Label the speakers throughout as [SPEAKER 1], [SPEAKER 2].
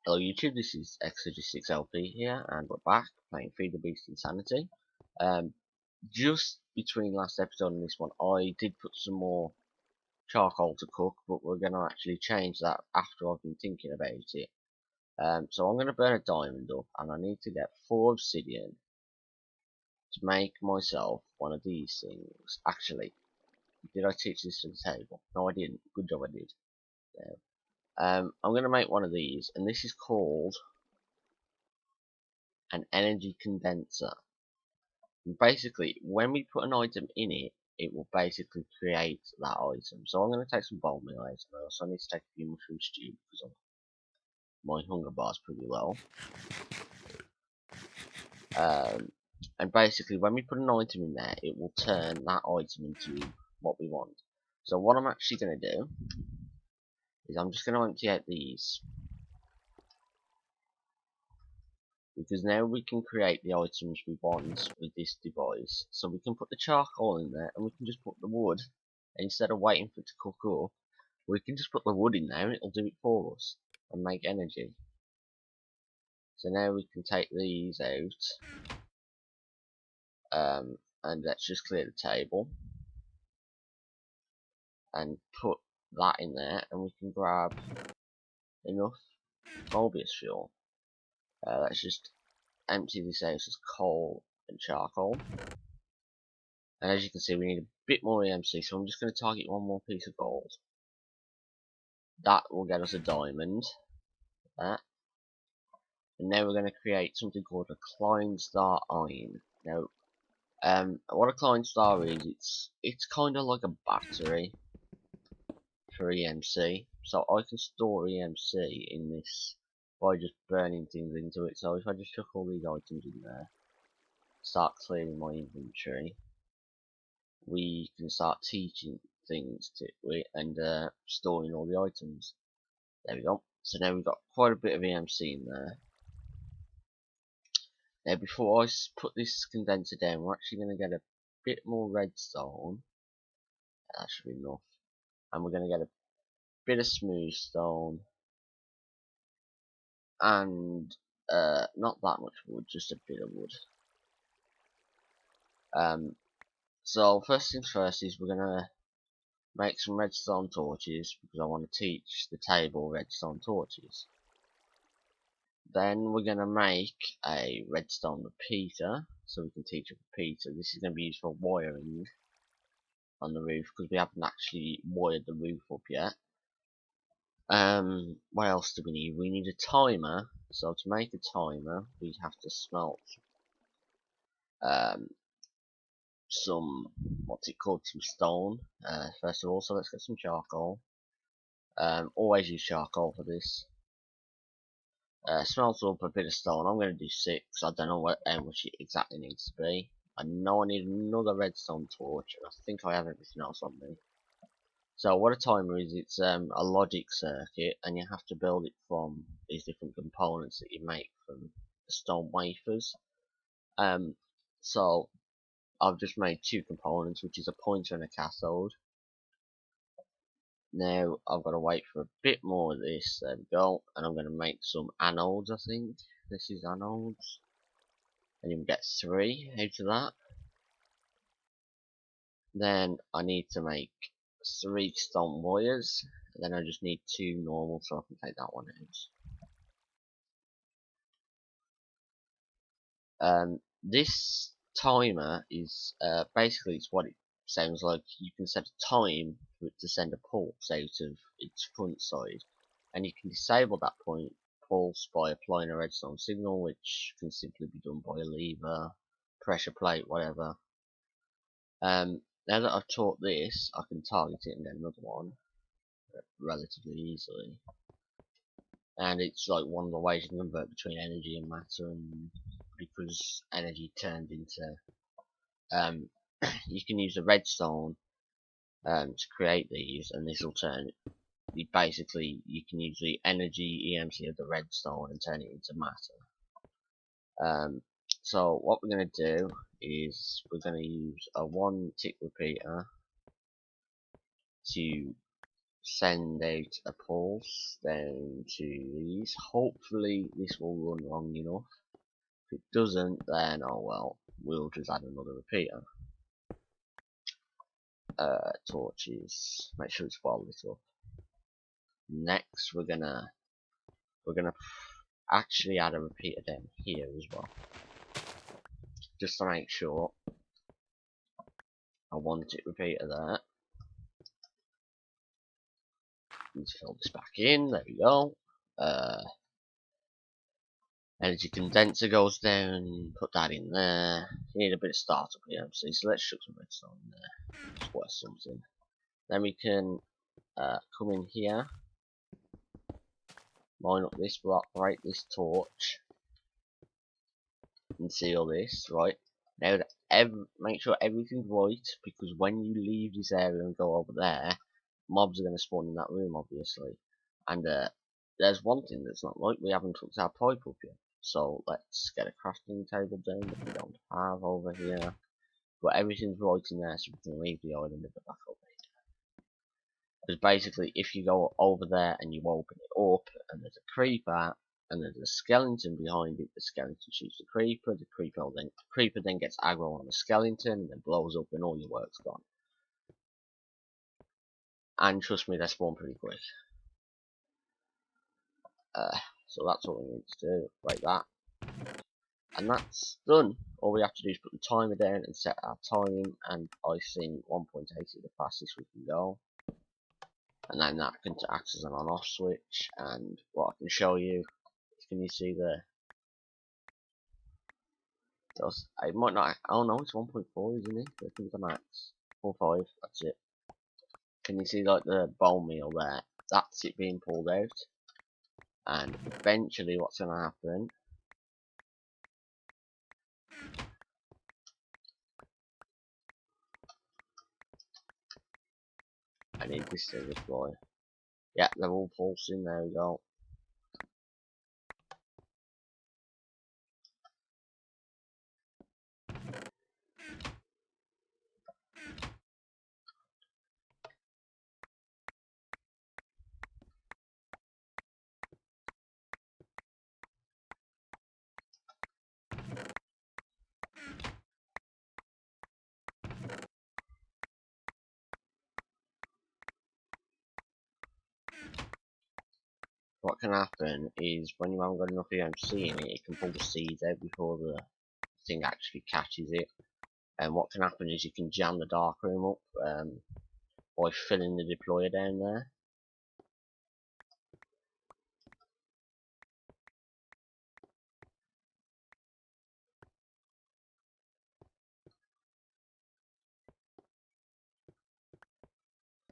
[SPEAKER 1] Hello YouTube, this is xLoGisTicZz's here, and we're back playing FTB Insanity. Just between last episode and this one, I did put some more charcoal to cook, but we're going to actually change that after I've been thinking about it. So I'm going to burn a diamond up, and I need to get 4 obsidian to make myself one of these things. Actually, did I teach this to the table? No, I didn't. Good job I did. I'm going to make one of these, and this is called an energy condenser. And basically, when we put an item in it, it will basically create that item. So I'm going to take some bone meal out, and I also need to take a few mushroom stew because my hunger bar's pretty low. And basically, when we put an item in there, it will turn that item into what we want. So what I'm actually going to do is I'm just going to empty out these, because now we can create the items we want with this device. So we can put the charcoal in there, and we can just put the wood, and instead of waiting for it to cook up, we can just put the wood in there and it'll do it for us and make energy. So now we can take these out, and let's just clear the table and put that in there, and we can grab enough Mobius fuel. Let's just empty this out as coal and charcoal. And as you can see, we need a bit more EMC, so I'm just going to target one more piece of gold. That will get us a diamond. That. And now we're going to create something called a Klein Star Iron. Now, what a Klein Star is, it's kind of like a battery for EMC. So I can store EMC in this by just burning things into it. So if I just chuck all these items in there, start clearing my inventory, we can start teaching things to it and storing all the items. There we go. So now we've got quite a bit of EMC in there. Now before I put this condenser down, we're actually going to get a bit more redstone. That should be enough. And we're going to get a bit of smooth stone. And not that much wood, just a bit of wood. So first things first is we're going to make some redstone torches, because I want to teach the table redstone torches. Then we're going to make a redstone repeater, so we can teach a repeater. This is going to be used for wiring on the roof, because we haven't actually wired the roof up yet. What else do we need? We need a timer. So to make a timer, we have to smelt some, what's it called, some stone first of all. So let's get some charcoal. Always use charcoal for this. Smelt up a bit of stone. I'm going to do 6. I don't know how much it exactly needs to be. I know I need another redstone torch, and I think I have everything else on me. So what a timer is, it's a logic circuit, and you have to build it from these different components that you make from the stone wafers. So I've just made 2 components, which is a pointer and a cathode. Now I've got to wait for a bit more of this. There we go. And I'm going to make some anodes, I think. This is anodes. And you can get 3 out of that. Then I need to make 3 stone wires. And then I just need 2 normal, so I can take that one out. This timer is basically, it's what it sounds like. You can set a time for it to send a pulse out of its front side, and you can disable that pulse by applying a redstone signal, which can simply be done by a lever, pressure plate, whatever. Now that I've taught this, I can target it and get another one relatively easily. And it's like one of the ways you can convert between energy and matter, and because energy turns into you can use the redstone to create these, and this will turn basically you can use the energy EMC of the redstone and turn it into matter. So what we're going to do is we're going to use a 1 tick repeater to send out a pulse down to these. Hopefully this will run long enough. If it doesn't, then oh well, we'll just add another repeater. Torches. Make sure it's well lit up. Next, we're gonna actually add a repeater down here as well, just to make sure. I want it repeater there. Let's fill this back in. There we go. Energy condenser goes down. Put that in there. You need a bit of startup EMC, so let's chuck some redstone in there. It's worth something. Then we can come in here, line up this block, right, this torch, and seal this, right. Now, make sure everything's right, because when you leave this area and go over there, mobs are going to spawn in that room, obviously. And there's one thing that's not right, we haven't hooked our pipe up yet. So let's get a crafting table down that we don't have over here. But everything's right in there, so we can leave the island at the back over here. Because basically, if you go over there and you open it up, and there's a creeper, and there's a skeleton behind it, the skeleton shoots the creeper then gets aggro on the skeleton, and then blows up, and all your work's gone. And trust me, they spawn pretty quick. So that's all we need to do, like that. And that's done. All we have to do is put the timer down and set our time, and I think 1.8 is the fastest we can go. And then that can act as an on-off switch, and what I can show you, can you see there? It might not, oh no, it's 1.4, isn't it? I think the max. 4.5, that's it. Can you see like the bone meal there? That's it being pulled out. And eventually what's going to happen, I need this to deploy. Yeah, they're all pulsing, there we go. What can happen is when you haven't got enough EMC in it, it can pull the seeds out before the thing actually catches it. And what can happen is you can jam the dark room up by filling the deployer down there.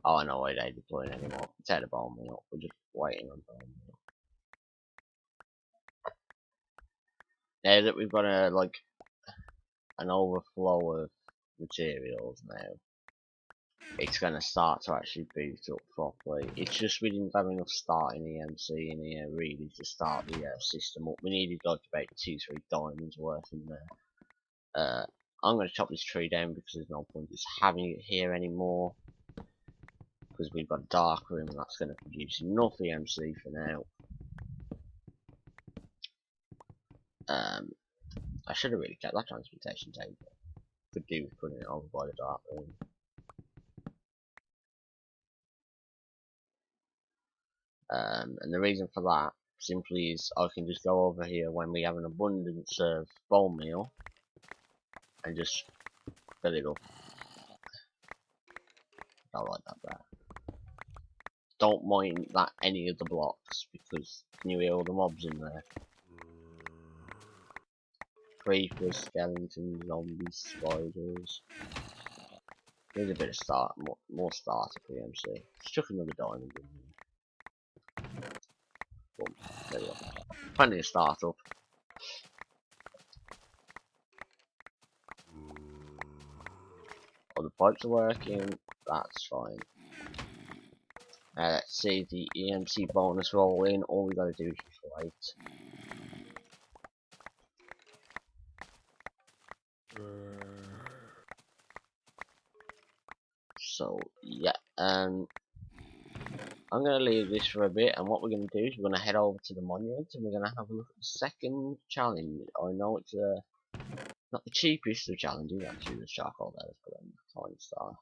[SPEAKER 1] Oh, I know why they deploying anymore. It's out of bone meal. We're just waiting on bone meal. Now that we've got an overflow of materials now, it's going to start to actually boot up properly. It's just we didn't have enough starting EMC in here really to start the system up. We needed like about 2-3 diamonds worth in there. I'm going to chop this tree down because there's no point just having it here anymore. Because we've got a dark room and that's going to produce enough EMC for now. I should have really kept that transportation table. Could do with putting it over by the dark room. And the reason for that simply is I can just go over here when we have an abundance of bone meal and just fill it up. I like that there. Don't mind that any of the blocks because can you hear all the mobs in there? Creepers, skeletons, zombies, spiders. There's a bit of more starter for EMC. Let's chuck another diamond in here. Boom, there we go. Plenty of startup. All the pipes are working, that's fine. Let's see the EMC bonus roll in. All we gotta do is just wait. So yeah, I'm going to leave this for a bit, and what we're going to do is we're going to head over to the monument, and we're going to have a look at the second challenge. I know it's not the cheapest of challenges, actually, the charcoal there. Let's put it in the Climb Star.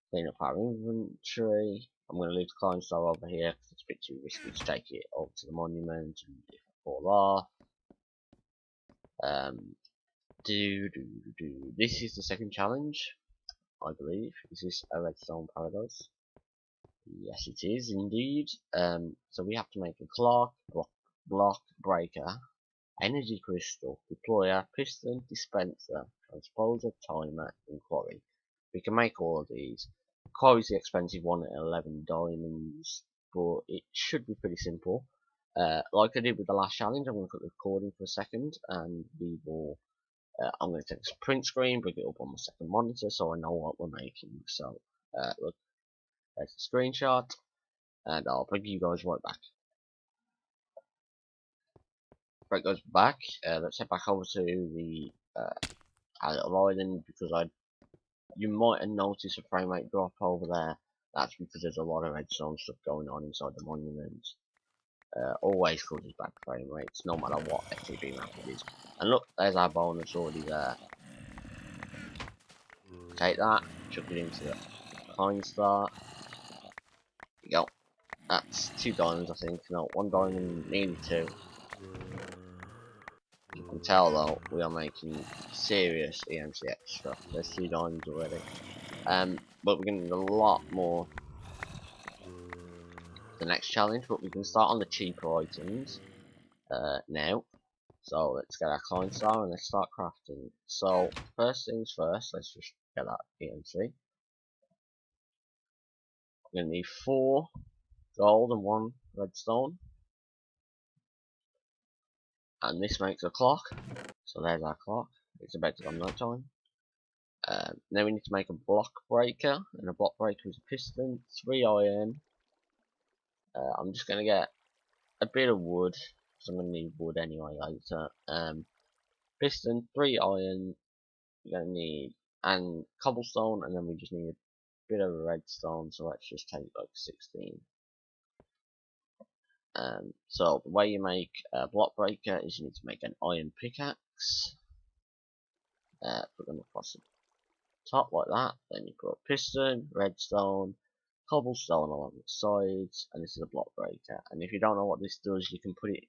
[SPEAKER 1] Clean up our inventory. I'm going to leave the Climb Star over here, because it's a bit too risky to take it over to the monument, and if I fall off. This is the second challenge, I believe. Is this a redstone paradise? Yes, it is indeed. So we have to make a clock, block breaker, energy crystal, deployer, piston, dispenser, transposer, timer, and quarry. We can make all of these. Quarry's the expensive one at 11 diamonds, but it should be pretty simple. Like I did with the last challenge, I'm going to put the recording for a second, and we will. I'm going to take this print screen, bring it up on my second monitor, so I know what we're making. So, look, there's the screenshot, and I'll bring you guys right back. Right, guys, back. Let's head back over to the our little island, because you might have noticed a frame rate drop over there. That's because there's a lot of redstone stuff going on inside the monument. Always causes bad frame rates, no matter what FTB map it is. And look, there's our bonus already there. Take that, chuck it into the Climb Star. There you go. That's 2 diamonds, I think. No, 1 diamond, nearly 2. You can tell though, we are making serious EMC extra. There's 2 diamonds already. But we're getting a lot more the next challenge, but we can start on the cheaper items now. So let's get our Climb Star and let's start crafting. So first things first, let's just get that EMC. We're gonna need 4 gold and 1 redstone. And this makes a clock. So there's our clock. It's about to go night time. Now we need to make a block breaker, and a block breaker is a piston, 3 iron. I'm just gonna get a bit of wood, because I'm gonna need wood anyway later. Piston, 3 iron. We're gonna need and cobblestone, and then we just need a bit of redstone. So let's just take like 16. So the way you make a block breaker is you need to make an iron pickaxe. Put them across the top like that. Then you put a piston, redstone, cobblestone along the sides, and this is a block breaker. And if you don't know what this does, you can put it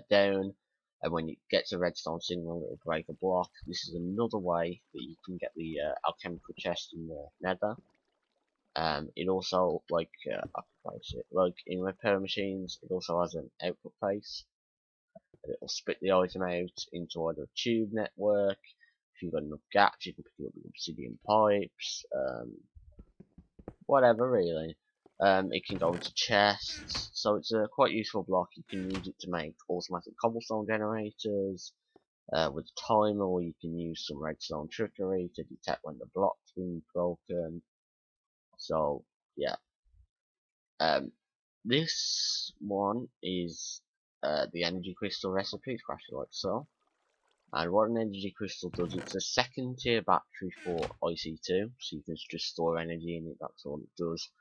[SPEAKER 1] down, and when it gets a redstone signal, it will break a block. This is another way that you can get the alchemical chest in the nether. It also, like, I can place it, like in repair machines, it also has an output face. It will spit the item out into either a tube network. If you've got enough gaps, you can pick it up with obsidian pipes, whatever really. It can go into chests, so it's a quite useful block. You can use it to make automatic cobblestone generators with a timer, or you can use some redstone trickery to detect when the block's been broken. So yeah, this one is the energy crystal recipe, crafted like so. And what an energy crystal does, it's a second tier battery for IC2, so you can just store energy in it. That's all it does.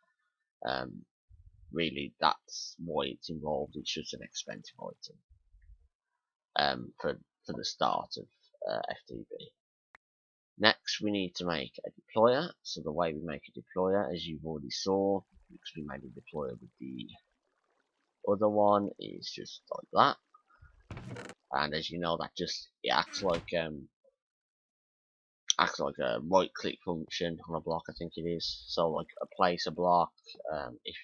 [SPEAKER 1] Really, that's why it's involved. It's just an expensive item for the start of FTB. Next, we need to make a deployer. So the way we make a deployer, as you've already saw, because we made a deployer with the other one, is just like that. And as you know, that just acts like a right-click function on a block, I think it is. So like place a block. If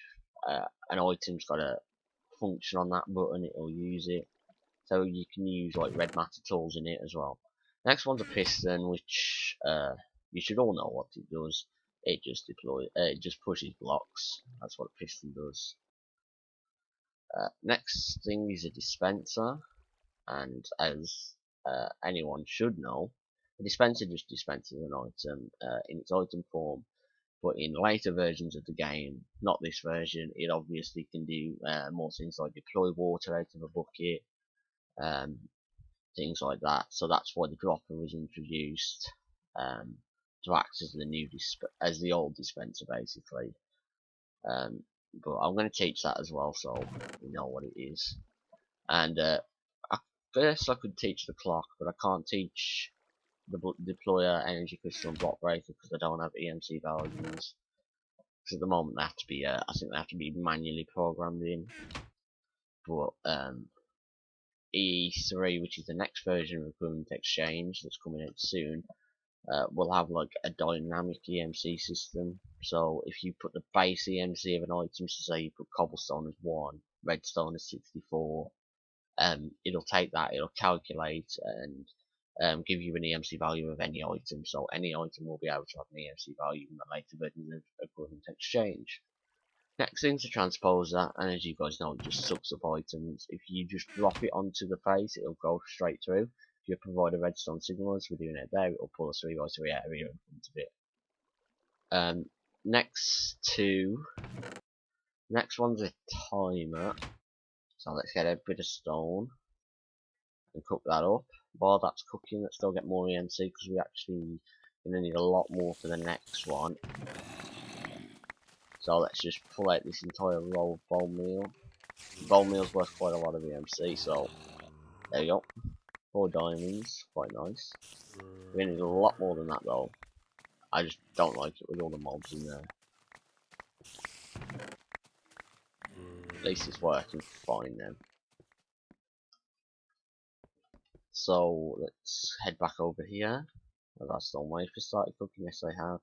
[SPEAKER 1] an item's got a function on that button, it'll use it. So you can use like red matter tools in it as well. Next one's a piston, which you should all know what it does. It just pushes blocks. That's what a piston does. Next thing is a dispenser, and as anyone should know, a dispenser just dispenses an item in its item form. But in later versions of the game, not this version, it obviously can do more things like deploy water out of a bucket, things like that. So that's why the dropper was introduced to act as the old dispenser basically. but I'm going to teach that as well, so we know what it is. And I guess I could teach the clock, but I can't teach the deployer, energy crystal, and block breaker because I don't have EMC values. Because at the moment they have to be, I think they have to be manually programmed in. But E3, which is the next version of Equipment Exchange that's coming out soon, will have like a dynamic EMC system. So if you put the base EMC of an item, so say you put cobblestone as 1, redstone as 64, it'll take that, it'll calculate and give you an EMC value of any item. So any item will be able to have an EMC value in the later version of Equipment Exchange. Next thing to transpose that, and as you guys know, it just sucks up items. If you just drop it onto the face, it'll go straight through. If you provide a redstone signal, as we're doing it there, it'll pull a 3x3 area in front of it. Next one's a timer. So let's get a bit of stone and cook that up. While that's cooking, let's go get more EMC because we actually gonna need a lot more for the next one. So let's just pull out this entire roll of bone meal. Bone meal's worth quite a lot of EMC, so there you go. 4 diamonds, quite nice. We're gonna need a lot more than that though. I just don't like it with all the mobs in there. At least it's where I can find them. So let's head back over here. Have I stone wafer started cooking? Yes I have.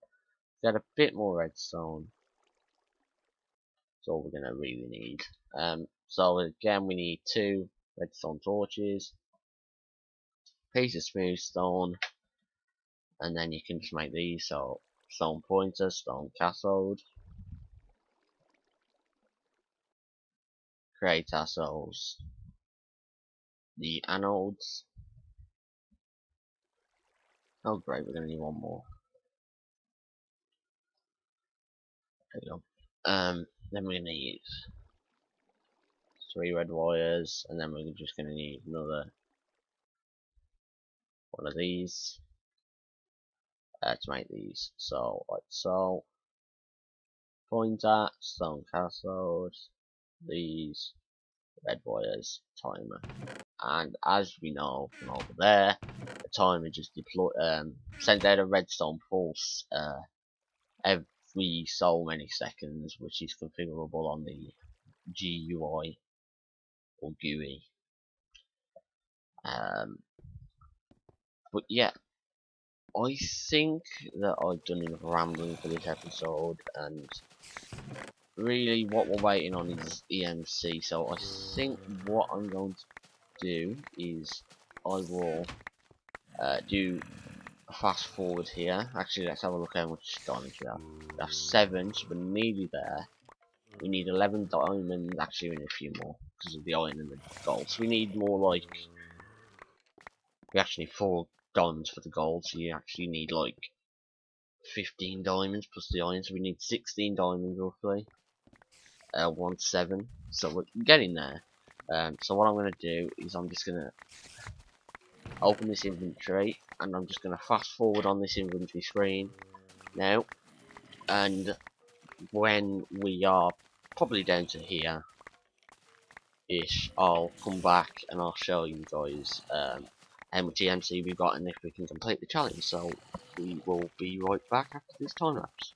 [SPEAKER 1] Get a bit more redstone. That's all we're gonna really need. So again we need 2 redstone torches, piece of smooth stone, and then you can just make these. So stone pointer, stone cathode, create ourselves the anodes. Oh great, we're gonna need 1 more. There you go. Then we're gonna need 3 red wires, and then we're just gonna need another one of these to make these. So like so, pointer, stone cathode, these red wires, timer. And as we know from over there, the timer just sends out a redstone pulse every so many seconds, which is configurable on the GUI or GUI. But yeah, I think that I've done enough rambling for this episode, and really what we're waiting on is EMC. So I think what I'm going to do is I will do a fast forward here. Actually, let's have a look how much diamonds we have. We have 7, so we're nearly there. We need 11 diamonds. Actually, we need a few more because of the iron and the gold. So we need more, like, we actually need 4 diamonds for the gold. So you actually need like 15 diamonds plus the iron. So we need 16 diamonds roughly. 7. So we're getting there. So what I'm going to do is I'm just going to open this inventory, and I'm just going to fast forward on this inventory screen now, and when we are probably down to here ish, I'll come back and I'll show you guys how much EMC we've got and if we can complete the challenge. So we will be right back after this time lapse.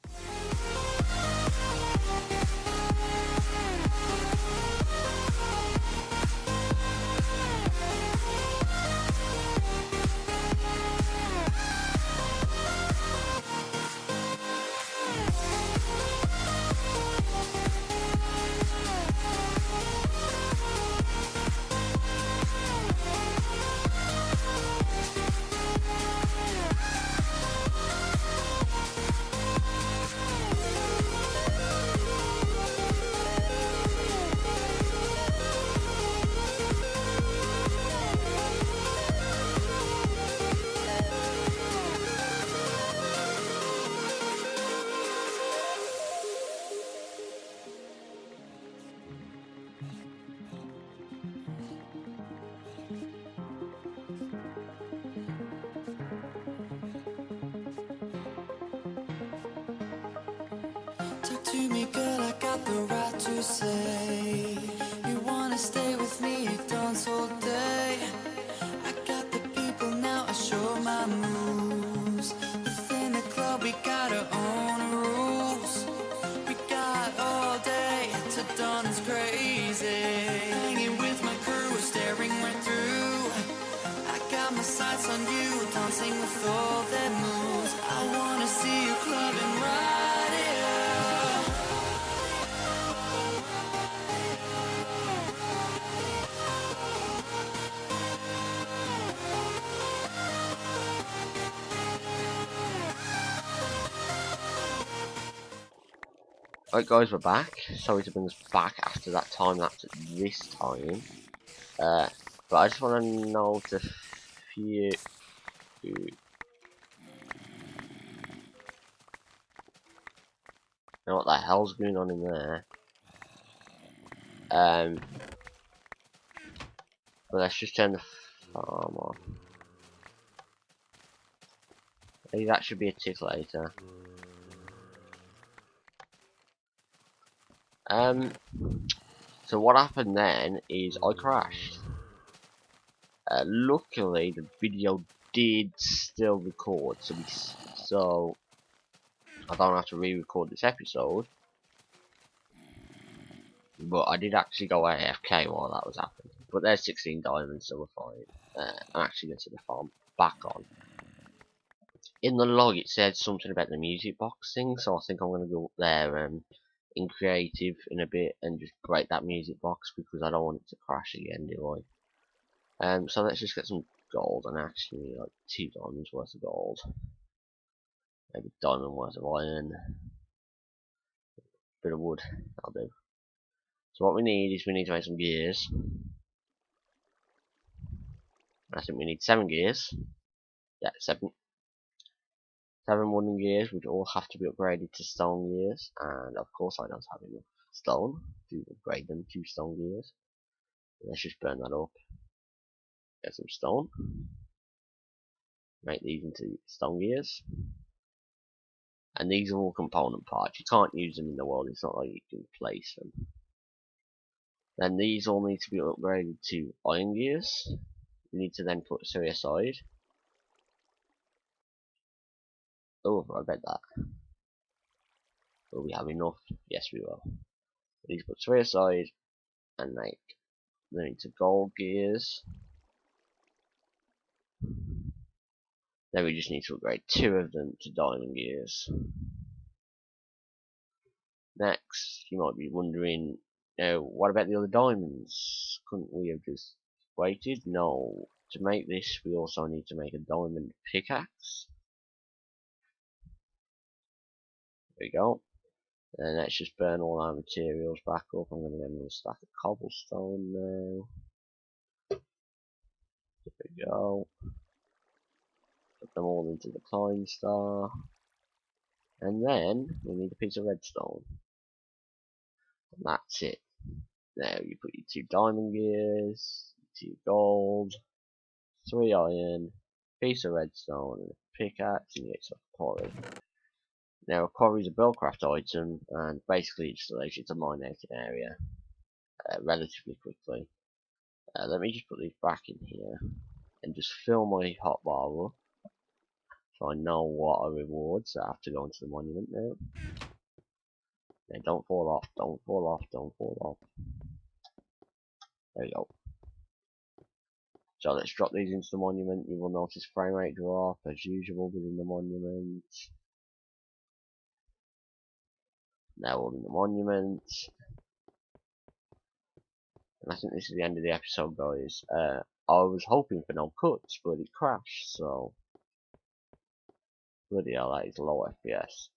[SPEAKER 2] to me, girl, I got the right to say. You wanna stay with me, dance all day. I got the people now, I show my moves. Within the club, we got our own rules. We got all day to dance crazy. Hanging with my crew, staring right through. I got my sights on you, dancing with all their moves. I wanna see you clubbing right here.
[SPEAKER 1] Right guys, we're back. Sorry to bring us back after that time lapse at this time. But I just want to note a few... Now what the hell's going on in there? But let's just turn the farm off. Maybe that should be a tick later. So what happened then is I crashed. Luckily the video did still record, so I don't have to re-record this episode. But I did actually go AFK while that was happening. But there's 16 diamonds, so we're fine. I'm actually going to the farm back on. In the log it said something about the music box thing, so I think I'm going to go up there in creative in a bit and just break that music box because I don't want it to crash again, do I? So let's just get some gold, and actually like 2 diamonds worth of gold. Maybe a diamond worth of iron. Bit of wood, that'll do. So what we need is we need to make some gears. I think we need 7 gears. Yeah, 7 wooden gears, which all have to be upgraded to stone gears, and of course I don't have enough stone to upgrade them to stone gears. Let's just burn that up. Get some stone. Make these into stone gears. And these are all component parts. You can't use them in the world, it's not like you can place them. Then these all need to be upgraded to iron gears. You need to then put 3 aside. Oh, I bet that. Will we have enough? Yes, we will. We need to put 3 aside and make them into gold gears. Then we just need to upgrade 2 of them to diamond gears. Next, you might be wondering, what about the other diamonds? Couldn't we have just waited? No. To make this, we also need to make a diamond pickaxe. There we go. And let's just burn all our materials back up. I'm going to get another stack of cobblestone now. There we go. Put them all into the climb star. And then we need a piece of redstone. And that's it. Now you put your 2 diamond gears, 2 gold, 3 iron, piece of redstone, and a pickaxe, and you get some quarry. Now a quarry is a buildcraft item, and basically it just allows you to mine out an area relatively quickly. Let me just put these back in here, and just fill my hotbar up, so I know what I reward, so I have to go into the monument now. Now don't fall off, don't fall off, don't fall off. There we go. So let's drop these into the monument. You will notice frame rate drop as usual within the monument. Now we're in the monument. And I think this is the end of the episode, guys. I was hoping for no cuts, but it crashed, so... Bloody hell, that is low FPS.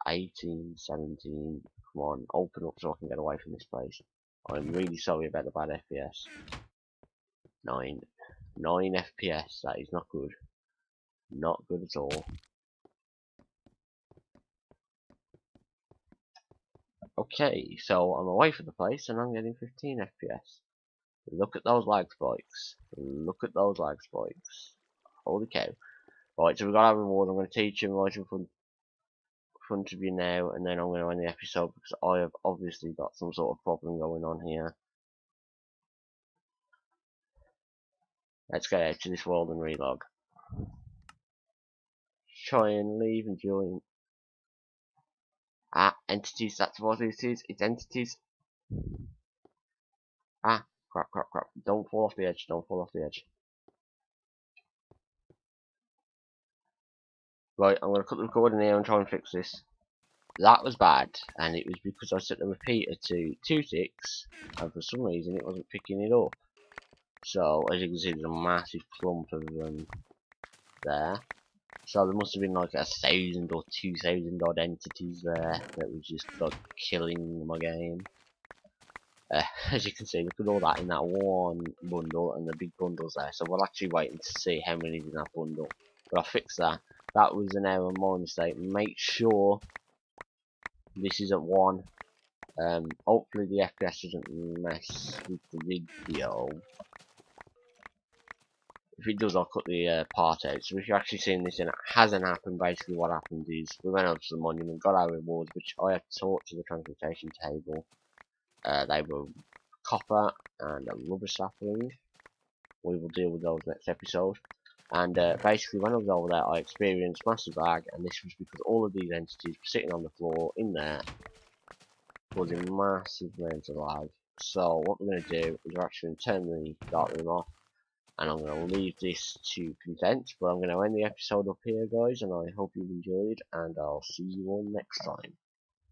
[SPEAKER 1] 18, 17, come on, open up so I can get away from this place. I'm really sorry about the bad FPS. 9 FPS, that is not good. Not good at all. Okay, so I'm away from the place and I'm getting 15 FPS. Look at those lag spikes. Look at those lag spikes. Holy cow. Right, so we've got our reward. I'm going to teach him right in front front of you now, and then I'm going to end the episode because I have obviously got some sort of problem going on here. Let's get out to this world and relog. Try and leave and join. Ah, entities, that's what it is. It's entities. Ah, crap. Don't fall off the edge, don't fall off the edge. Right, I'm going to cut the recording here and try and fix this. That was bad, and it was because I set the repeater to 2 ticks, and for some reason it wasn't picking it up. So, as you can see, there's a massive clump of them there. So there must have been like 1,000 or 2,000 odd entities there that was just like killing my game. As you can see, look at all that in that one bundle, and the big bundles there. So we'll actually wait to see how many is in that bundle. But I'll fix that. That was an error, my mistake. Make sure this is at 1. Hopefully the FPS doesn't mess with the video. If it does, I'll cut the part out. So if you're actually seeing this and it hasn't happened, basically what happened is we went up to the monument, got our rewards, which I have taught to the transportation table. They were copper and a rubber sapling. We will deal with those next episode. And basically when I was over there, I experienced massive lag, and this was because all of these entities were sitting on the floor in there, causing massive amounts of lag. So what we're going to do is we're actually going to turn the dark room off, and I'm going to leave this to condense, but I'm going to end the episode up here, guys, and I hope you've enjoyed, and I'll see you all next time.